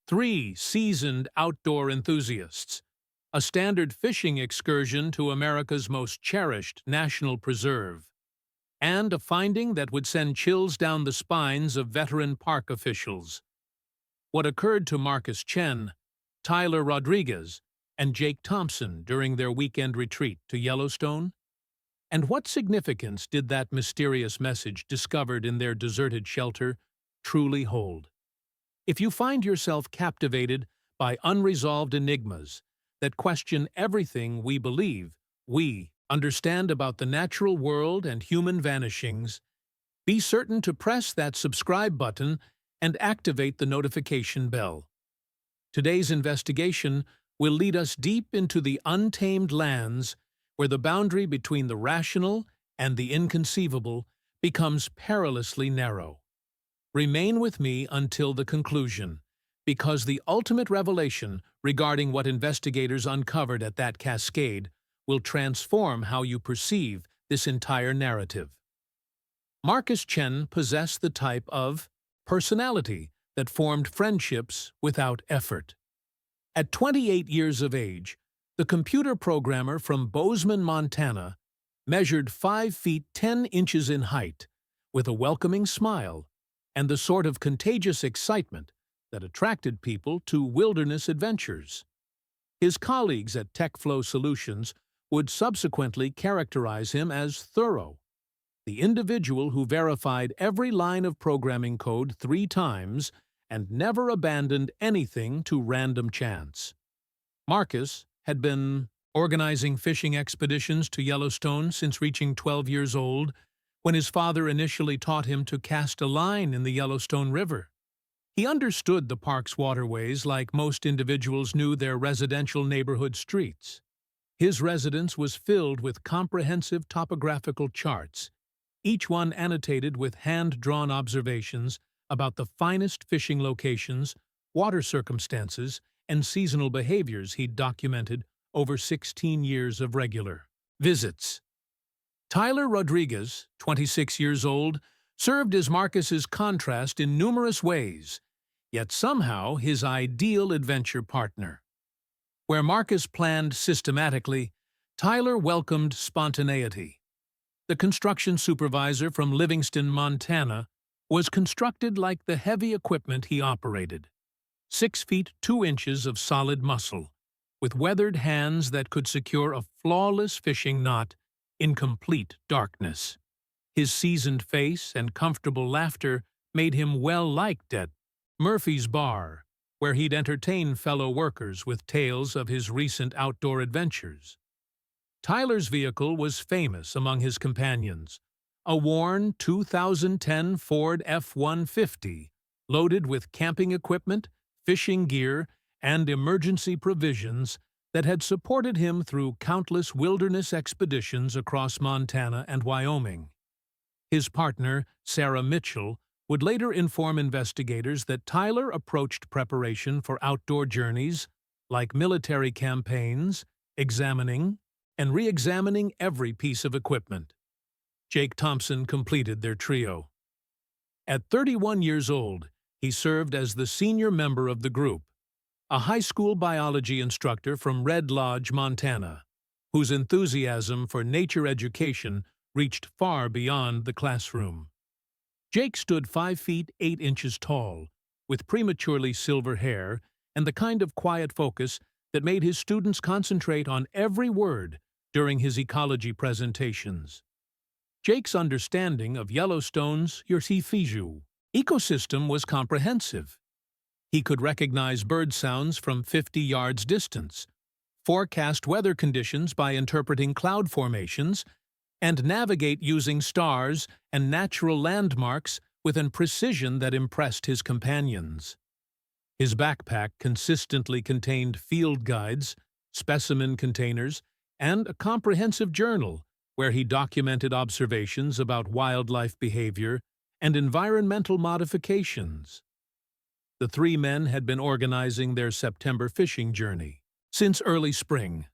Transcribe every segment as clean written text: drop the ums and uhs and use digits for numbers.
Three seasoned outdoor enthusiasts, a standard fishing excursion to America's most cherished national preserve, and a finding that would send chills down the spines of veteran park officials. What occurred to Marcus Chen, Tyler Rodriguez, and Jake Thompson during their weekend retreat to Yellowstone? And what significance did that mysterious message discovered in their deserted shelter truly hold? If you find yourself captivated by unresolved enigmas that question everything we understand about the natural world and human vanishings, be certain to press that subscribe button and activate the notification bell. Today's investigation will lead us deep into the untamed lands where the boundary between the rational and the inconceivable becomes perilously narrow. Remain with me until the conclusion, because the ultimate revelation regarding what investigators uncovered at that cascade will transform how you perceive this entire narrative. Marcus Chen possessed the type of personality that formed friendships without effort. At 28 years of age, the computer programmer from Bozeman, Montana, measured 5 feet 10 inches in height, with a welcoming smile and the sort of contagious excitement that attracted people to wilderness adventures. His colleagues at TechFlow Solutions would subsequently characterize him as thorough, the individual who verified every line of programming code 3 times and never abandoned anything to random chance. Marcus had been organizing fishing expeditions to Yellowstone since reaching 12 years old, when his father initially taught him to cast a line in the Yellowstone River. He understood the park's waterways like most individuals knew their residential neighborhood streets. His residence was filled with comprehensive topographical charts, each one annotated with hand-drawn observations about the finest fishing locations, water circumstances, and seasonal behaviors he'd documented over 16 years of regular visits. Tyler Rodriguez, 26 years old, served as Marcus's contrast in numerous ways, yet somehow his ideal adventure partner. Where Marcus planned systematically, Tyler welcomed spontaneity. The construction supervisor from Livingston, Montana, was constructed like the heavy equipment he operated. 6 feet 2 inches of solid muscle, with weathered hands that could secure a flawless fishing knot in complete darkness. His seasoned face and comfortable laughter made him well-liked at Murphy's Bar, where he'd entertain fellow workers with tales of his recent outdoor adventures. Tyler's vehicle was famous among his companions, a worn 2010 Ford F-150, loaded with camping equipment, fishing gear, and emergency provisions that had supported him through countless wilderness expeditions across Montana and Wyoming. His partner, Sarah Mitchell, would later inform investigators that Tyler approached preparation for outdoor journeys, like military campaigns, examining and re-examining every piece of equipment. Jake Thompson completed their trio. At 31 years old, he served as the senior member of the group, a high school biology instructor from Red Lodge, Montana, whose enthusiasm for nature education reached far beyond the classroom. Jake stood 5 feet 8 inches tall, with prematurely silver hair and the kind of quiet focus that made his students concentrate on every word during his ecology presentations. Jake's understanding of Yellowstone's ecosystem was comprehensive. He could recognize bird sounds from 50 yards distance, forecast weather conditions by interpreting cloud formations, and navigate using stars and natural landmarks with a precision that impressed his companions. His backpack consistently contained field guides, specimen containers, and a comprehensive journal where he documented observations about wildlife behavior and environmental modifications. The 3 men had been organizing their September fishing journey since early spring.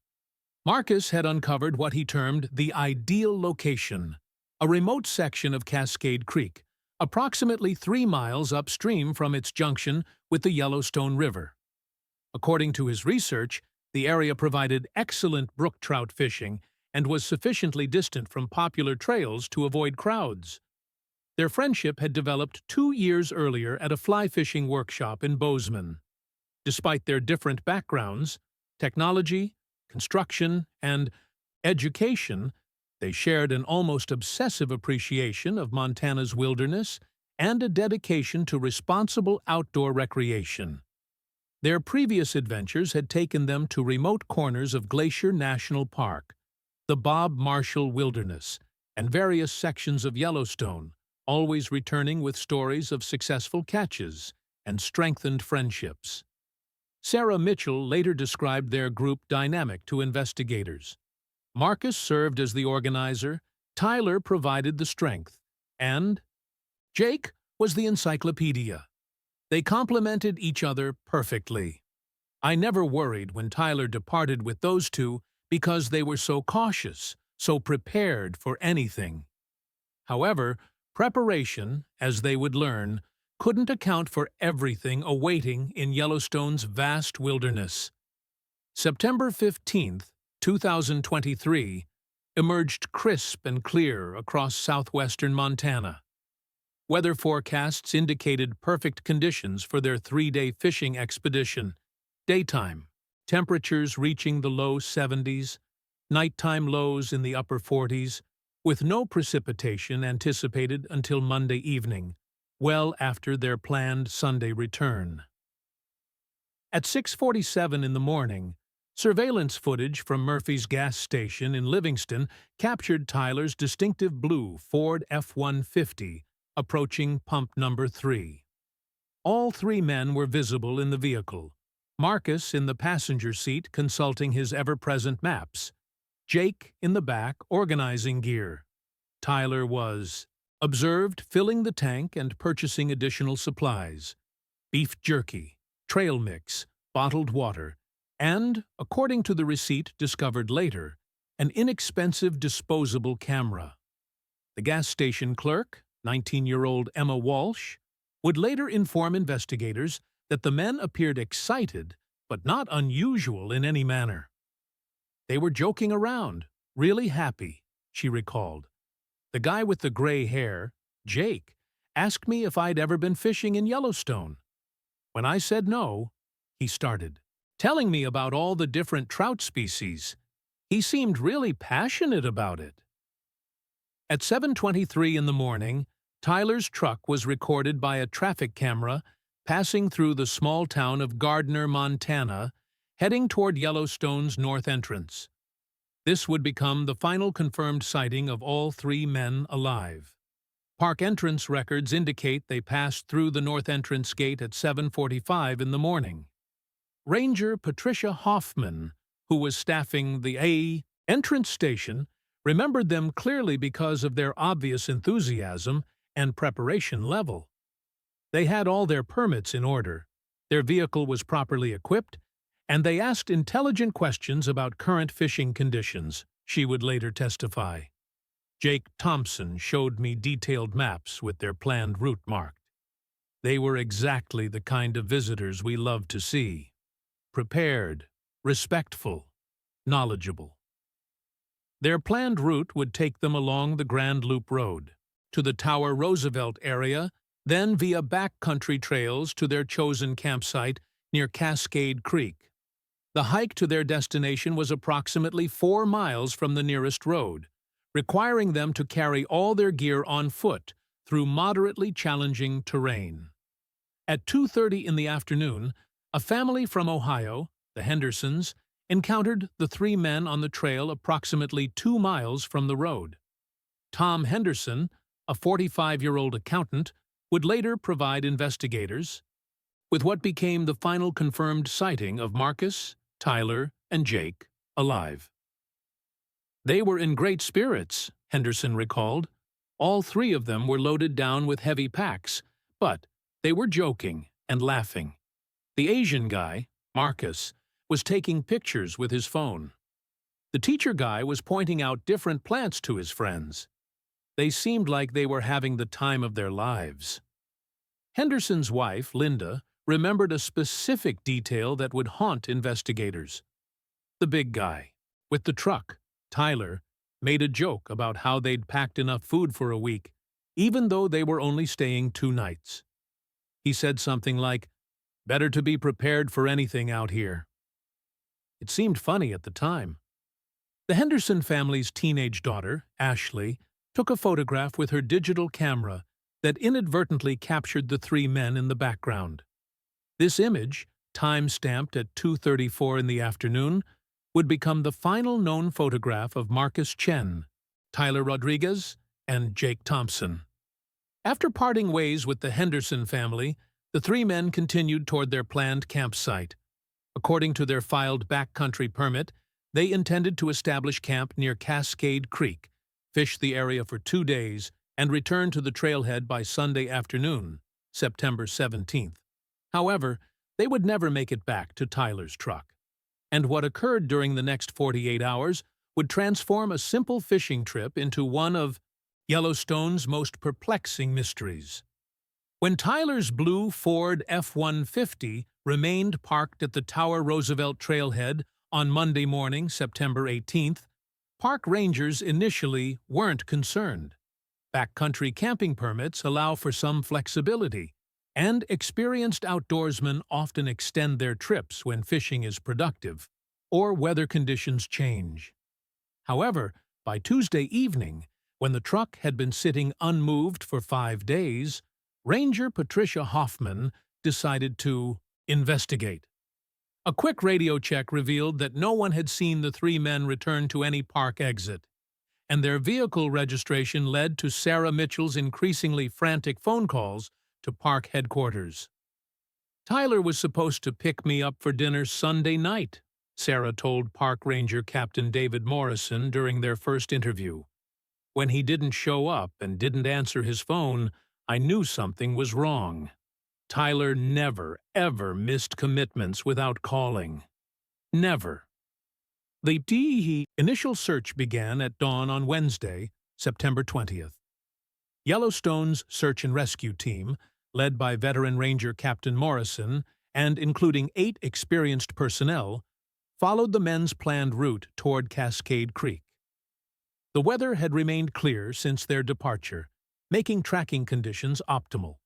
Marcus had uncovered what he termed the ideal location, a remote section of Cascade Creek, approximately 3 miles upstream from its junction with the Yellowstone River. According to his research, the area provided excellent brook trout fishing and was sufficiently distant from popular trails to avoid crowds. Their friendship had developed 2 years earlier at a fly fishing workshop in Bozeman. Despite their different backgrounds, technology, construction, and education, they shared an almost obsessive appreciation of Montana's wilderness and a dedication to responsible outdoor recreation. Their previous adventures had taken them to remote corners of Glacier National Park, the Bob Marshall Wilderness, and various sections of Yellowstone, always returning with stories of successful catches and strengthened friendships. Sarah Mitchell later described their group dynamic to investigators. Marcus served as the organizer, Tyler provided the strength, and Jake was the encyclopedia. They complemented each other perfectly. I never worried when Tyler departed with those two because they were so cautious, so prepared for anything. However, preparation, as they would learn, couldn't account for everything awaiting in Yellowstone's vast wilderness. September 15th, 2023, emerged crisp and clear across southwestern Montana. Weather forecasts indicated perfect conditions for their 3-day fishing expedition. Daytime, temperatures reaching the low 70s, nighttime lows in the upper 40s, with no precipitation anticipated until Monday evening, well after their planned Sunday return. At 6:47 in the morning, surveillance footage from Murphy's gas station in Livingston captured Tyler's distinctive blue Ford F-150 approaching pump number 3. All 3 men were visible in the vehicle, Marcus in the passenger seat consulting his ever-present maps, Jake in the back organizing gear. Tyler was observed filling the tank and purchasing additional supplies, beef jerky, trail mix, bottled water, and, according to the receipt discovered later, an inexpensive disposable camera. The gas station clerk, 19-year-old Emma Walsh, would later inform investigators that the men appeared excited but not unusual in any manner. They were joking around, really happy, she recalled. The guy with the gray hair, Jake, asked me if I'd ever been fishing in Yellowstone. When I said no, he started telling me about all the different trout species. He seemed really passionate about it. At 7:23 in the morning, Tyler's truck was recorded by a traffic camera passing through the small town of Gardner, Montana, heading toward Yellowstone's north entrance. This would become the final confirmed sighting of all 3 men alive. Park entrance records indicate they passed through the north entrance gate at 7:45 in the morning. Ranger Patricia Hoffman, who was staffing the entrance station, remembered them clearly because of their obvious enthusiasm and preparation level. They had all their permits in order, their vehicle was properly equipped, and they asked intelligent questions about current fishing conditions, she would later testify. Jake Thompson showed me detailed maps with their planned route marked. They were exactly the kind of visitors we love to see. Prepared, respectful, knowledgeable. Their planned route would take them along the Grand Loop Road, to the Tower Roosevelt area, then via backcountry trails to their chosen campsite near Cascade Creek. The hike to their destination was approximately 4 miles from the nearest road, requiring them to carry all their gear on foot through moderately challenging terrain. At 2:30 in the afternoon, a family from Ohio, the Hendersons, encountered the 3 men on the trail approximately 2 miles from the road. Tom Henderson, a 45-year-old accountant, would later provide investigators with what became the final confirmed sighting of Marcus, Tyler, and Jake alive. They were in great spirits, Henderson recalled. All 3 of them were loaded down with heavy packs, but they were joking and laughing. The Asian guy, Marcus, was taking pictures with his phone. The teacher guy was pointing out different plants to his friends. They seemed like they were having the time of their lives. Henderson's wife, Linda, remembered a specific detail that would haunt investigators. The big guy, with the truck, Tyler, made a joke about how they'd packed enough food for a week, even though they were only staying 2 nights. He said something like, "Better to be prepared for anything out here." It seemed funny at the time. The Henderson family's teenage daughter, Ashley, took a photograph with her digital camera that inadvertently captured the 3 men in the background. This image, time-stamped at 2:34 in the afternoon, would become the final known photograph of Marcus Chen, Tyler Rodriguez, and Jake Thompson. After parting ways with the Henderson family, the 3 men continued toward their planned campsite. According to their filed backcountry permit, they intended to establish camp near Cascade Creek, fish the area for 2 days, and return to the trailhead by Sunday afternoon, September 17th. However, they would never make it back to Tyler's truck. And what occurred during the next 48 hours would transform a simple fishing trip into one of Yellowstone's most perplexing mysteries. When Tyler's blue Ford F-150 remained parked at the Tower Roosevelt trailhead on Monday morning, September 18th, park rangers initially weren't concerned. Backcountry camping permits allow for some flexibility, and experienced outdoorsmen often extend their trips when fishing is productive or weather conditions change. However, by Tuesday evening, when the truck had been sitting unmoved for 5 days, Ranger Patricia Hoffman decided to investigate. A quick radio check revealed that no one had seen the 3 men return to any park exit, and their vehicle registration led to Sarah Mitchell's increasingly frantic phone calls to park headquarters. "Tyler was supposed to pick me up for dinner Sunday night," Sarah told Park Ranger Captain David Morrison during their first interview. "When he didn't show up and didn't answer his phone, I knew something was wrong. Tyler never, ever missed commitments without calling. Never." The initial search began at dawn on Wednesday, September 20th. Yellowstone's search and rescue team, led by veteran Ranger Captain Morrison and including 8 experienced personnel, followed the men's planned route toward Cascade Creek. The weather had remained clear since their departure, making tracking conditions optimal.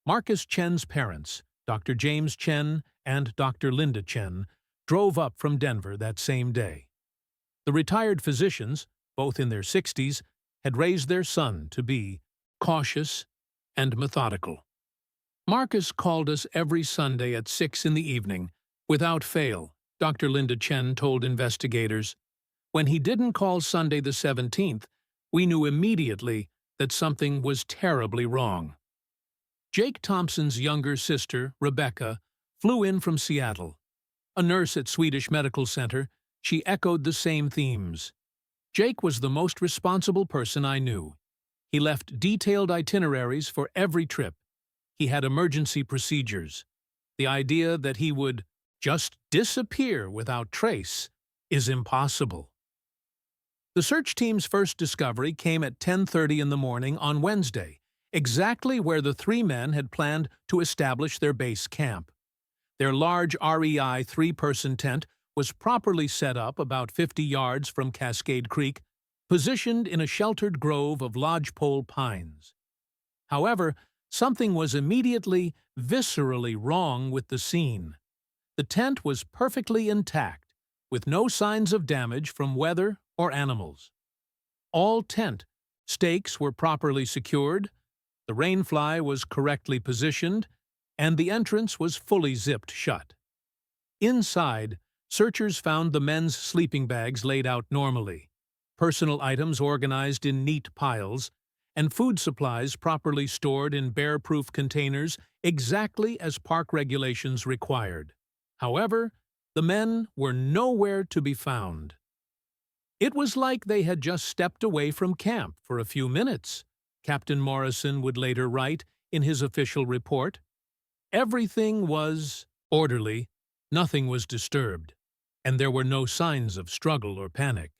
Marcus Chen's parents, Dr. James Chen and Dr. Linda Chen, drove up from Denver that same day. The retired physicians, both in their 60s, had raised their son to be cautious and methodical. "Marcus called us every Sunday at 6 in the evening, without fail," Dr. Linda Chen told investigators. "When he didn't call Sunday the 17th, we knew immediately that something was terribly wrong." Jake Thompson's younger sister, Rebecca, flew in from Seattle. A nurse at Swedish Medical Center, she echoed the same themes. "Jake was the most responsible person I knew. He left detailed itineraries for every trip. He had emergency procedures. The idea that he would just disappear without trace is impossible." The search team's first discovery came at 10:30 in the morning on Wednesday, exactly where the 3 men had planned to establish their base camp. Their large REI 3-person tent was properly set up about 50 yards from Cascade Creek, positioned in a sheltered grove of lodgepole pines. However, something was immediately, viscerally wrong with the scene. The tent was perfectly intact, with no signs of damage from weather or animals. All tent stakes were properly secured, the rainfly was correctly positioned, and the entrance was fully zipped shut. Inside, searchers found the men's sleeping bags laid out normally, personal items organized in neat piles, and food supplies properly stored in bear-proof containers exactly as park regulations required. However, the men were nowhere to be found. "It was like they had just stepped away from camp for a few minutes," Captain Morrison would later write in his official report. "Everything was orderly, nothing was disturbed, and there were no signs of struggle or panic.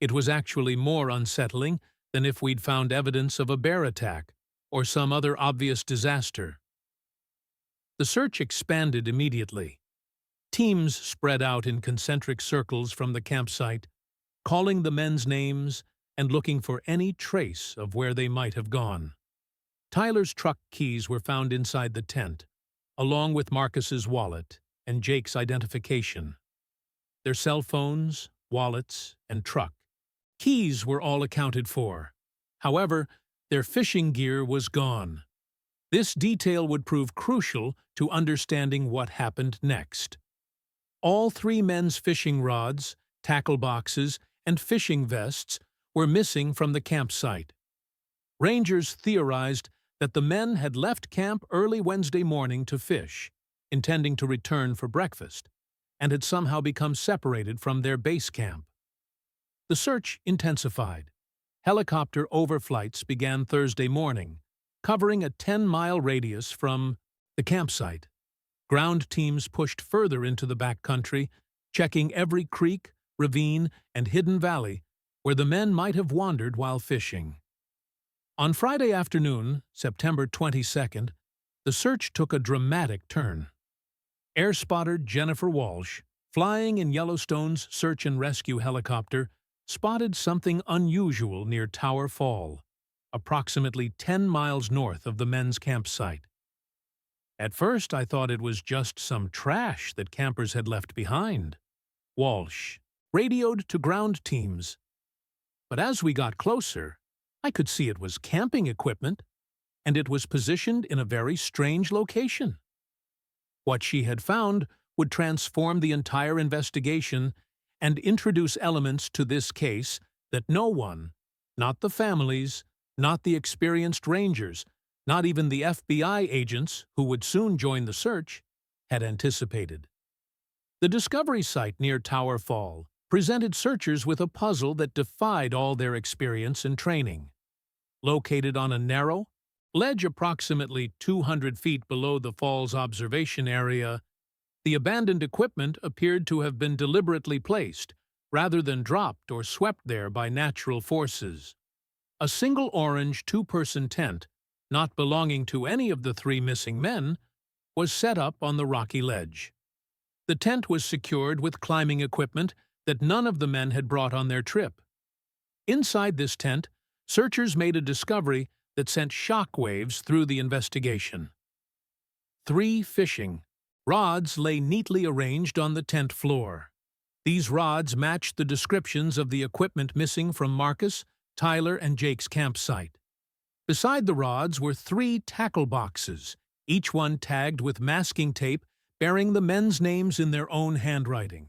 It was actually more unsettling than if we'd found evidence of a bear attack or some other obvious disaster. The search expanded immediately. Teams spread out in concentric circles from the campsite, calling the men's names and looking for any trace of where they might have gone. Tyler's truck keys were found inside the tent, along with Marcus's wallet and Jake's identification. Their cell phones, wallets, and truck keys were all accounted for. However, their fishing gear was gone. This detail would prove crucial to understanding what happened next. All three men's fishing rods, tackle boxes, and fishing vests were missing from the campsite. Rangers theorized that the men had left camp early Wednesday morning to fish, intending to return for breakfast, and had somehow become separated from their base camp. The search intensified. Helicopter overflights began Thursday morning, covering a 10-mile radius from the campsite. Ground teams pushed further into the backcountry, checking every creek, ravine, and hidden valley where the men might have wandered while fishing. On Friday afternoon, September 22nd, the search took a dramatic turn. Air spotter Jennifer Walsh, flying in Yellowstone's search and rescue helicopter, spotted something unusual near Tower Fall, approximately 10 miles north of the men's campsite. At first, I thought it was just some trash that campers had left behind. Walsh radioed to ground teams. But as we got closer, I could see it was camping equipment, and it was positioned in a very strange location. What she had found would transform the entire investigation and introduce elements to this case that no one, not the families, not the experienced rangers, not even the FBI agents who would soon join the search, had anticipated. The discovery site near Tower Fall presented searchers with a puzzle that defied all their experience and training. Located on a narrow ledge approximately 200 feet below the fall's observation area, the abandoned equipment appeared to have been deliberately placed, rather than dropped or swept there by natural forces. A single orange two-person tent, not belonging to any of the three missing men, was set up on the rocky ledge. The tent was secured with climbing equipment that none of the men had brought on their trip. Inside this tent, searchers made a discovery that sent shockwaves through the investigation. 3 fishing rods lay neatly arranged on the tent floor. These rods matched the descriptions of the equipment missing from Marcus, Tyler, and Jake's campsite. Beside the rods were 3 tackle boxes, each one tagged with masking tape bearing the men's names in their own handwriting.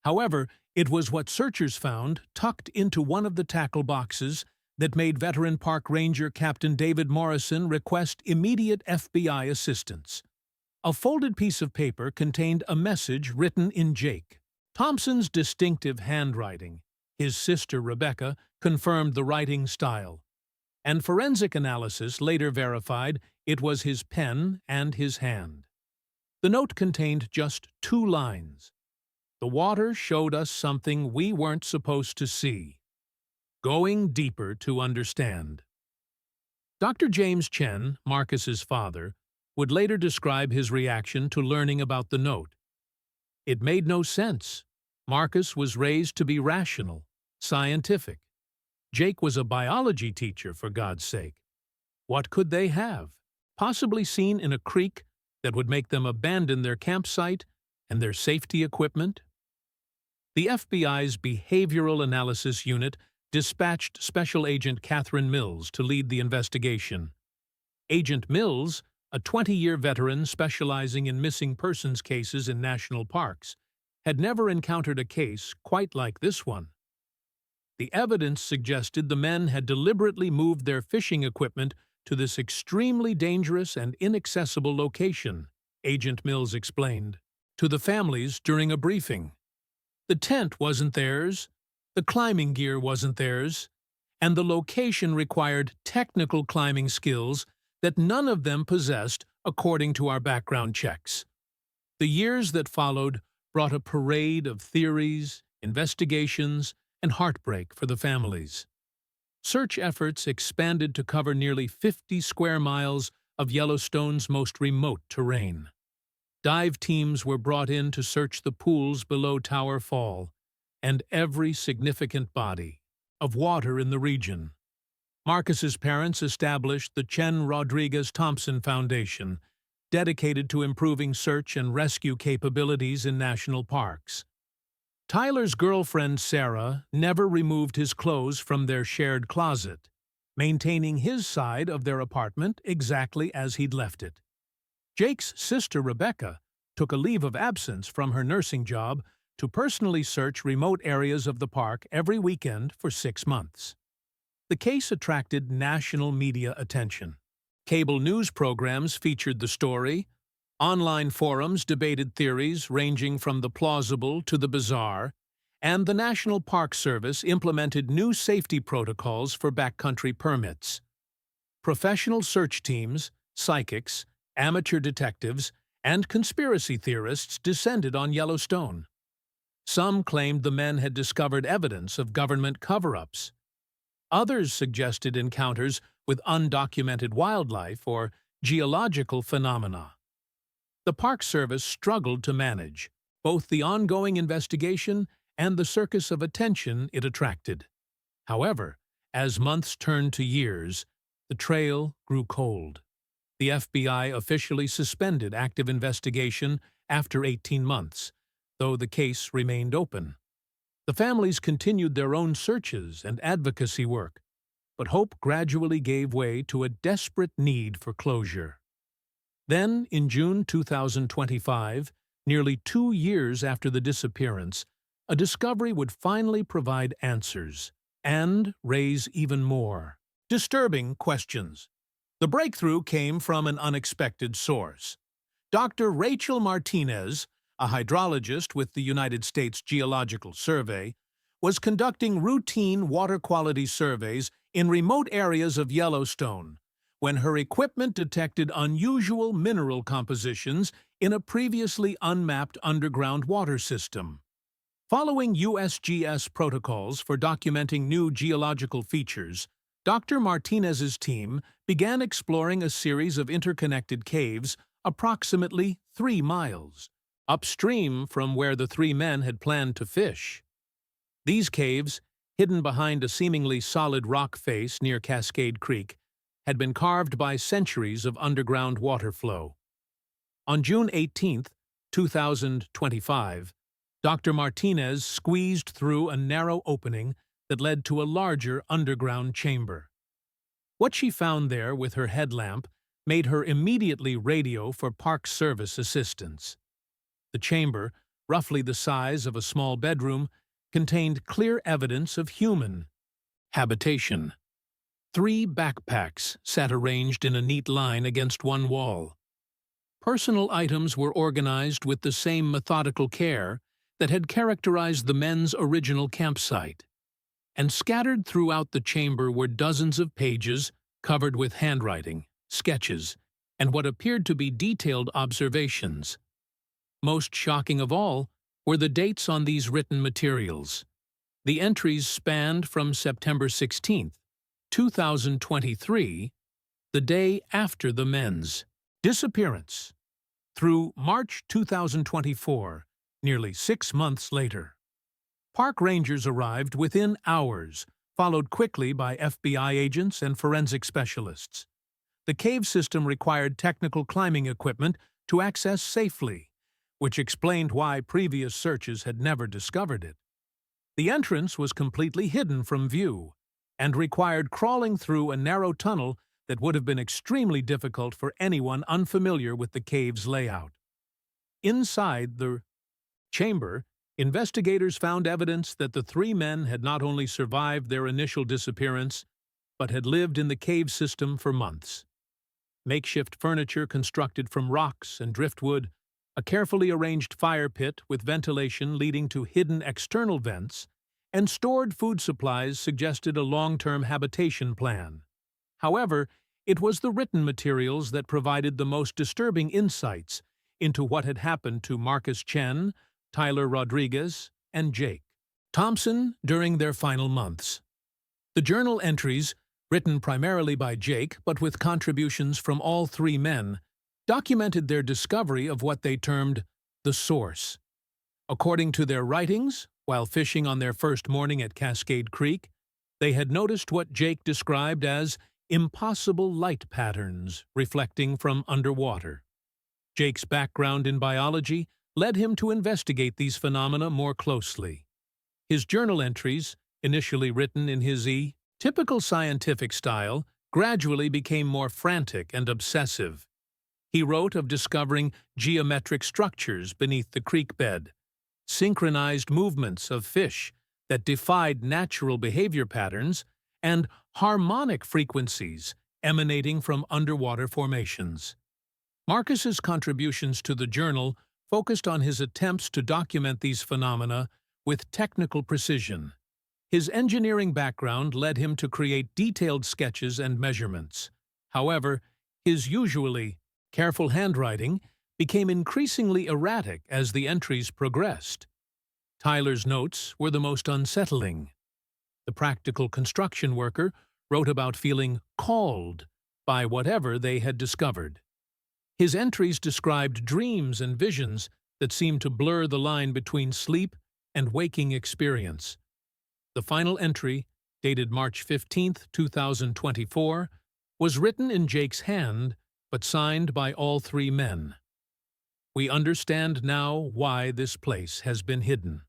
However, it was what searchers found tucked into one of the tackle boxes that made veteran park ranger Captain David Morrison request immediate FBI assistance. A folded piece of paper contained a message written in Jake Thompson's distinctive handwriting. His sister Rebecca confirmed the writing style, and forensic analysis later verified it was his pen and his hand. The note contained just 2 lines. The water showed us something we weren't supposed to see. Going deeper to understand. Dr. James Chen, Marcus's father, would later describe his reaction to learning about the note. It made no sense. Marcus was raised to be rational, scientific. Jake was a biology teacher, for God's sake. What could they have possibly seen in a creek that would make them abandon their campsite and their safety equipment? The FBI's Behavioral Analysis Unit dispatched Special Agent Catherine Mills to lead the investigation. Agent Mills, a 20-year veteran specializing in missing persons cases in national parks, had never encountered a case quite like this one. The evidence suggested the men had deliberately moved their fishing equipment to this extremely dangerous and inaccessible location, Agent Mills explained to the families during a briefing. The tent wasn't theirs, the climbing gear wasn't theirs, and the location required technical climbing skills that none of them possessed according to our background checks. The years that followed brought a parade of theories, investigations, and heartbreak for the families. Search efforts expanded to cover nearly 50 square miles of Yellowstone's most remote terrain. Dive teams were brought in to search the pools below Tower Fall and every significant body of water in the region. Marcus's parents established the Chen Rodriguez Thompson Foundation, dedicated to improving search and rescue capabilities in national parks. Tyler's girlfriend, Sarah, never removed his clothes from their shared closet, maintaining his side of their apartment exactly as he'd left it. Jake's sister, Rebecca, took a leave of absence from her nursing job to personally search remote areas of the park every weekend for 6 months. The case attracted national media attention. Cable news programs featured the story. Online forums debated theories ranging from the plausible to the bizarre, and the National Park Service implemented new safety protocols for backcountry permits. Professional search teams, psychics, amateur detectives, and conspiracy theorists descended on Yellowstone. Some claimed the men had discovered evidence of government cover-ups. Others suggested encounters with undocumented wildlife or geological phenomena. The Park Service struggled to manage both the ongoing investigation and the circus of attention it attracted. However, as months turned to years, the trail grew cold. The FBI officially suspended active investigation after 18 months, though the case remained open. The families continued their own searches and advocacy work, but hope gradually gave way to a desperate need for closure. Then, in June 2025, nearly 2 years after the disappearance, a discovery would finally provide answers and raise even more disturbing questions. The breakthrough came from an unexpected source. Dr. Rachel Martinez, a hydrologist with the United States Geological Survey, was conducting routine water quality surveys in remote areas of Yellowstone when her equipment detected unusual mineral compositions in a previously unmapped underground water system. Following USGS protocols for documenting new geological features, Dr. Martinez's team began exploring a series of interconnected caves approximately 3 miles upstream from where the 3 men had planned to fish. These caves, hidden behind a seemingly solid rock face near Cascade Creek, had been carved by centuries of underground water flow. On June 18, 2025, Dr. Martinez squeezed through a narrow opening that led to a larger underground chamber. What she found there with her headlamp made her immediately radio for Park Service assistance. The chamber, roughly the size of a small bedroom, contained clear evidence of human habitation. 3 backpacks sat arranged in a neat line against one wall. Personal items were organized with the same methodical care that had characterized the men's original campsite. And scattered throughout the chamber were dozens of pages covered with handwriting, sketches, and what appeared to be detailed observations. Most shocking of all were the dates on these written materials. The entries spanned from September 16, 2023, the day after the men's disappearance, through March 2024, nearly 6 months later. Park rangers arrived within hours, followed quickly by FBI agents and forensic specialists. The cave system required technical climbing equipment to access safely, which explained why previous searches had never discovered it. The entrance was completely hidden from view and required crawling through a narrow tunnel that would have been extremely difficult for anyone unfamiliar with the cave's layout. Inside the chamber, investigators found evidence that the 3 men had not only survived their initial disappearance, but had lived in the cave system for months. Makeshift furniture constructed from rocks and driftwood, a carefully arranged fire pit with ventilation leading to hidden external vents, and stored food supplies suggested a long-term habitation plan. However, it was the written materials that provided the most disturbing insights into what had happened to Marcus Chen, Tyler Rodriguez, and Jake Thompson during their final months. The journal entries, written primarily by Jake but with contributions from all three men, documented their discovery of what they termed the source. According to their writings, while fishing on their first morning at Cascade Creek, they had noticed what Jake described as impossible light patterns reflecting from underwater. Jake's background in biology led him to investigate these phenomena more closely. His journal entries, initially written in his typical scientific style, gradually became more frantic and obsessive. He wrote of discovering geometric structures beneath the creek bed, synchronized movements of fish that defied natural behavior patterns, and harmonic frequencies emanating from underwater formations. Marcus's contributions to the journal focused on his attempts to document these phenomena with technical precision. His engineering background led him to create detailed sketches and measurements. However, his usually careful handwriting became increasingly erratic as the entries progressed. Tyler's notes were the most unsettling. The practical construction worker wrote about feeling called by whatever they had discovered. His entries described dreams and visions that seemed to blur the line between sleep and waking experience. The final entry, dated March 15, 2024, was written in Jake's hand but signed by all three men. We understand now why this place has been hidden.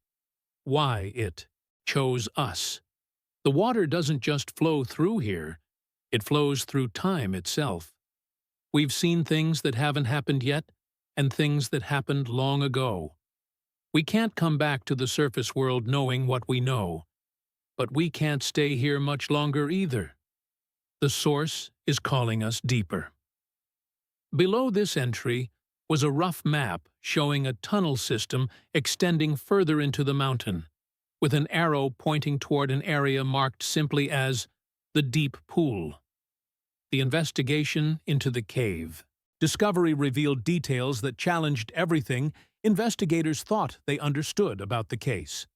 Why it chose us. The water doesn't just flow through here, it flows through time itself. We've seen things that haven't happened yet, and things that happened long ago. We can't come back to the surface world knowing what we know, but we can't stay here much longer either. The source is calling us deeper. Below this entry was a rough map showing a tunnel system extending further into the mountain, with an arrow pointing toward an area marked simply as the deep pool. The investigation into the cave. Discovery revealed details that challenged everything investigators thought they understood about the case.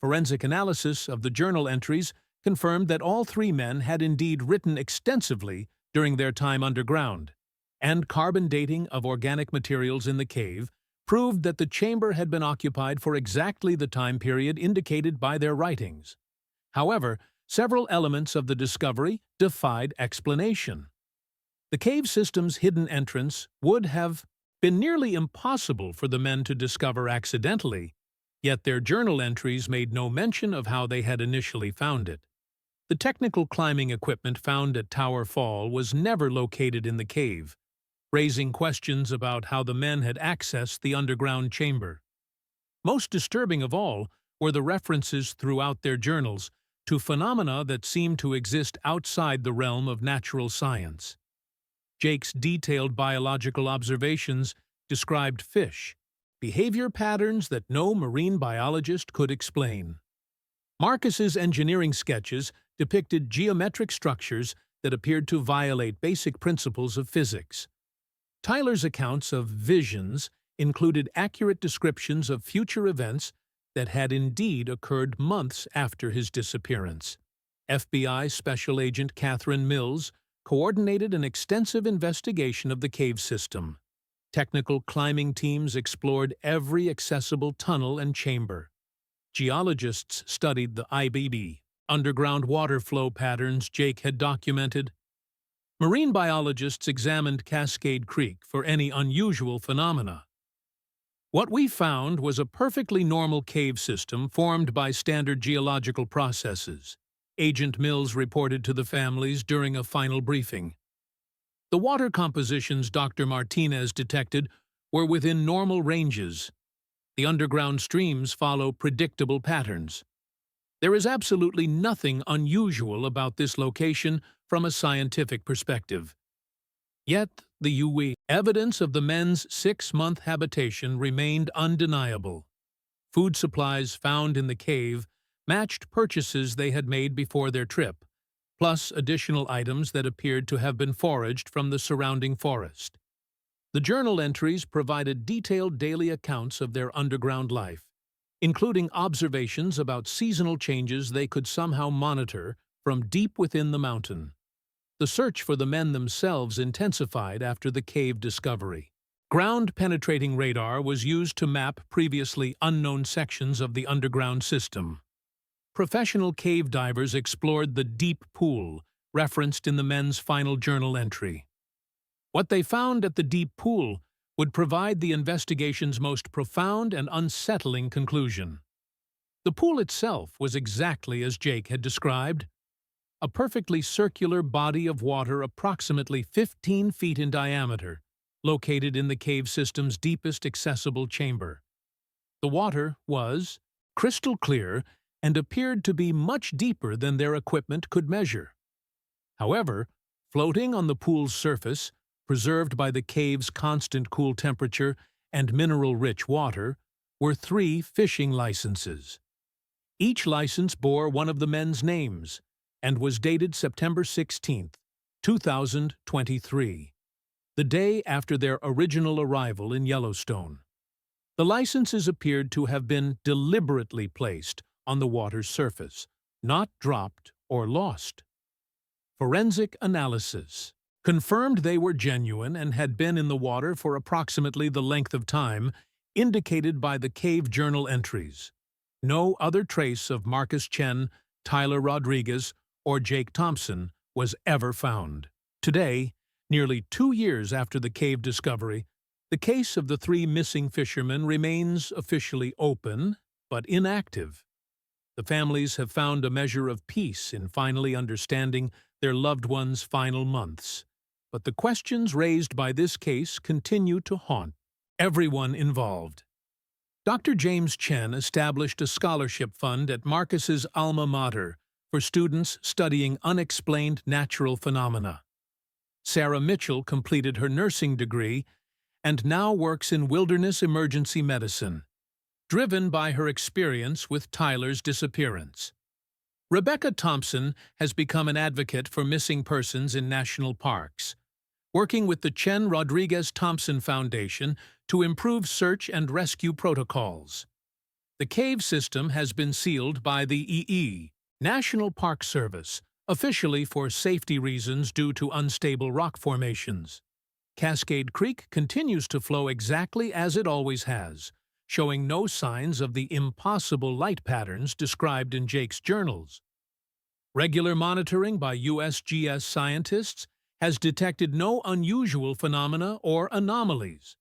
Forensic analysis of the journal entries confirmed that all three men had indeed written extensively during their time underground, and carbon dating of organic materials in the cave proved that the chamber had been occupied for exactly the time period indicated by their writings. However, several elements of the discovery defied explanation. The cave system's hidden entrance would have been nearly impossible for the men to discover accidentally, yet their journal entries made no mention of how they had initially found it. The technical climbing equipment found at Tower Fall was never located in the cave, raising questions about how the men had accessed the underground chamber. Most disturbing of all were the references throughout their journals to phenomena that seemed to exist outside the realm of natural science. Jake's detailed biological observations described fish, behavior patterns that no marine biologist could explain. Marcus's engineering sketches depicted geometric structures that appeared to violate basic principles of physics. Tyler's accounts of visions included accurate descriptions of future events that had indeed occurred months after his disappearance. FBI Special Agent Catherine Mills coordinated an extensive investigation of the cave system. Technical climbing teams explored every accessible tunnel and chamber. Geologists studied the IBB, underground water flow patterns Jake had documented. Marine biologists examined Cascade Creek for any unusual phenomena. What we found was a perfectly normal cave system formed by standard geological processes, Agent Mills reported to the families during a final briefing. The water compositions Dr. Martinez detected were within normal ranges. The underground streams follow predictable patterns. There is absolutely nothing unusual about this location from a scientific perspective. Yet, the evidence of the men's 6-month habitation remained undeniable. Food supplies found in the cave matched purchases they had made before their trip, plus additional items that appeared to have been foraged from the surrounding forest. The journal entries provided detailed daily accounts of their underground life, including observations about seasonal changes they could somehow monitor from deep within the mountain. The search for the men themselves intensified after the cave discovery. Ground-penetrating radar was used to map previously unknown sections of the underground system. Professional cave divers explored the deep pool, referenced in the men's final journal entry. What they found at the deep pool would provide the investigation's most profound and unsettling conclusion. The pool itself was exactly as Jake had described: a perfectly circular body of water approximately 15 feet in diameter, located in the cave system's deepest accessible chamber. The water was crystal clear and appeared to be much deeper than their equipment could measure. However, floating on the pool's surface, preserved by the cave's constant cool temperature and mineral-rich water, were 3 fishing licenses. Each license bore one of the men's names and was dated September 16, 2023, the day after their original arrival in Yellowstone. The licenses appeared to have been deliberately placed on the water's surface, not dropped or lost. Forensic analysis confirmed they were genuine and had been in the water for approximately the length of time indicated by the cave journal entries. No other trace of Marcus Chen, Tyler Rodriguez, or Jake Thompson was ever found. Today, nearly 2 years after the cave discovery, the case of the 3 missing fishermen remains officially open but inactive. The families have found a measure of peace in finally understanding their loved ones' final months. But the questions raised by this case continue to haunt everyone involved. Dr. James Chen established a scholarship fund at Marcus's alma mater for students studying unexplained natural phenomena. Sarah Mitchell completed her nursing degree and now works in wilderness emergency medicine, driven by her experience with Tyler's disappearance. Rebecca Thompson has become an advocate for missing persons in national parks, working with the Chen Rodriguez Thompson Foundation to improve search and rescue protocols. The cave system has been sealed by the National Park Service, officially for safety reasons due to unstable rock formations. Cascade Creek continues to flow exactly as it always has, showing no signs of the impossible light patterns described in Jake's journals. Regular monitoring by USGS scientists has detected no unusual phenomena or anomalies.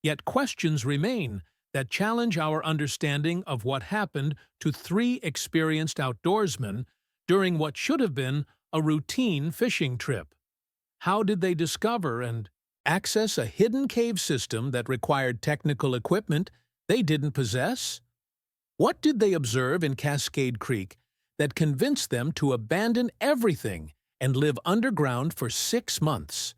Yet questions remain that challenge our understanding of what happened to 3 experienced outdoorsmen during what should have been a routine fishing trip. How did they discover and access a hidden cave system that required technical equipment they didn't possess? What did they observe in Cascade Creek that convinced them to abandon everything and live underground for 6 months?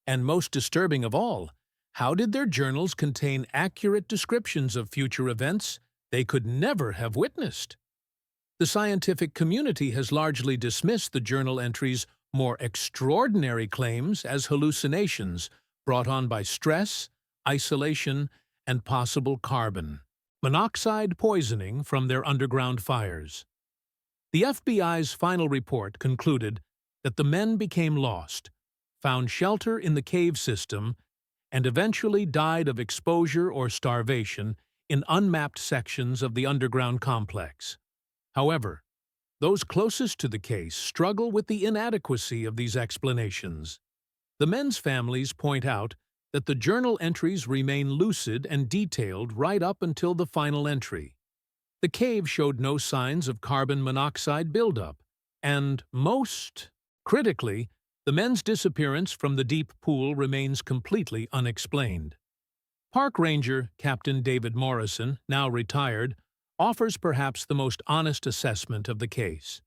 And most disturbing of all, how did their journals contain accurate descriptions of future events they could never have witnessed? The scientific community has largely dismissed the journal entries' more extraordinary claims as hallucinations brought on by stress, isolation, and possible carbon monoxide poisoning from their underground fires. The FBI's final report concluded that the men became lost, found shelter in the cave system, and eventually died of exposure or starvation in unmapped sections of the underground complex. However, those closest to the case struggle with the inadequacy of these explanations. The men's families point out that the journal entries remain lucid and detailed right up until the final entry. The cave showed no signs of carbon monoxide buildup, and most critically, the men's disappearance from the deep pool remains completely unexplained. Park Ranger Captain David Morrison, now retired, offers perhaps the most honest assessment of the case.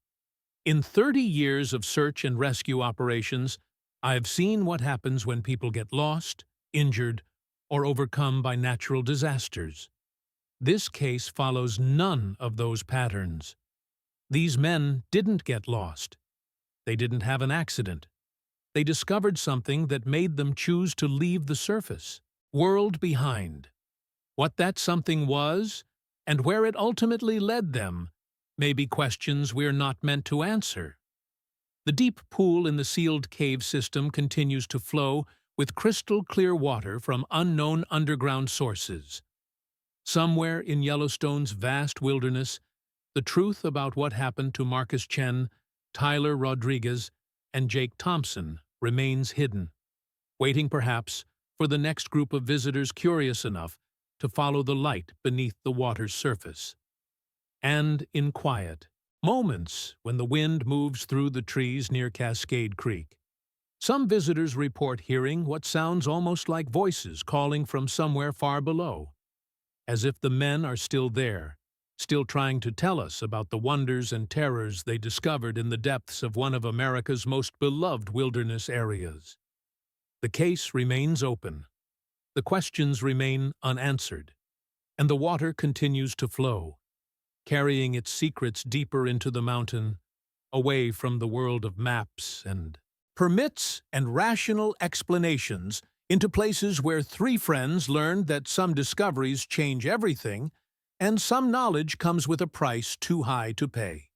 In 30 years of search and rescue operations, I've seen what happens when people get lost, injured, or overcome by natural disasters. This case follows none of those patterns. These men didn't get lost. They didn't have an accident. They discovered something that made them choose to leave the surface, world behind. What that something was, and where it ultimately led them, may be questions we're not meant to answer. The deep pool in the sealed cave system continues to flow with crystal-clear water from unknown underground sources. Somewhere in Yellowstone's vast wilderness, the truth about what happened to Marcus Chen, Tyler Rodriguez, and Jake Thompson remains hidden, waiting perhaps for the next group of visitors curious enough to follow the light beneath the water's surface. And in quiet, moments when the wind moves through the trees near Cascade Creek, some visitors report hearing what sounds almost like voices calling from somewhere far below, as if the men are still there, still trying to tell us about the wonders and terrors they discovered in the depths of one of America's most beloved wilderness areas. The case remains open, the questions remain unanswered, and the water continues to flow, carrying its secrets deeper into the mountain, away from the world of maps and permits and rational explanations, into places where three friends learned that some discoveries change everything and some knowledge comes with a price too high to pay.